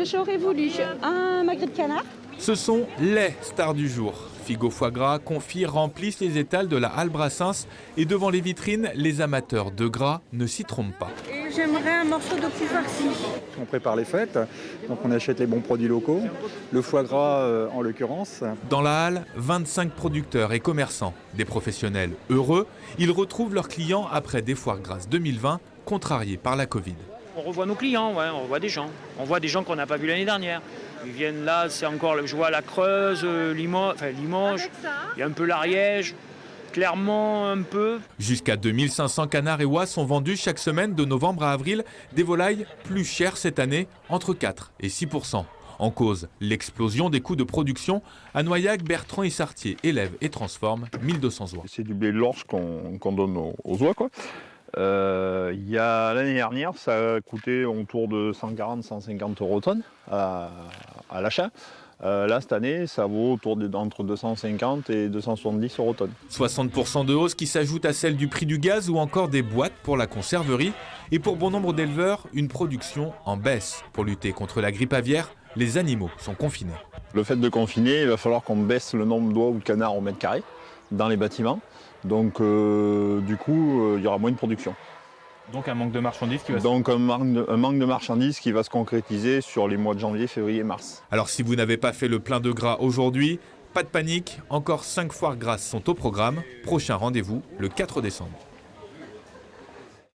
J'aurais voulu un magret de canard. Ce sont les stars du jour. Figo foie gras, confits remplissent les étals de la halle Brassens et devant les vitrines, les amateurs de gras ne s'y trompent pas. Et j'aimerais un morceau de poulet farci. On prépare les fêtes, donc on achète les bons produits locaux, le foie gras en l'occurrence. Dans la halle, 25 producteurs et commerçants, des professionnels heureux, ils retrouvent leurs clients après des foires grasses 2020 contrariées par la Covid. On revoit nos clients, ouais, on revoit des gens. On voit des gens qu'on n'a pas vus l'année dernière. Ils viennent là, c'est encore, je vois la Creuse, Limoges, il y a un peu l'Ariège, Clermont un peu. Jusqu'à 2500 canards et oies sont vendus chaque semaine de novembre à avril, des volailles plus chères cette année, entre 4 et 6%. En cause, l'explosion des coûts de production. À Noyac, Bertrand et Sartier élèvent et transforment 1200 oies. C'est du blé de l'orge qu'on donne aux oies, quoi. L'année dernière, ça a coûté autour de 140-150 € tonne à l'achat. Là, cette année, ça vaut entre 250 et 270 € tonne. 60% de hausse qui s'ajoute à celle du prix du gaz ou encore des boîtes pour la conserverie. Et pour bon nombre d'éleveurs, une production en baisse. Pour lutter contre la grippe aviaire, les animaux sont confinés. Le fait de confiner, il va falloir qu'on baisse le nombre d'oies ou de canards au mètre carré dans les bâtiments. Donc, du coup, il y aura moins de production. Donc un manque de marchandises qui va Donc un manque de marchandises qui va se concrétiser sur les mois de janvier, février, mars. Alors si vous n'avez pas fait le plein de gras aujourd'hui, pas de panique, encore 5 foires grasses sont au programme. Prochain rendez-vous le 4 décembre.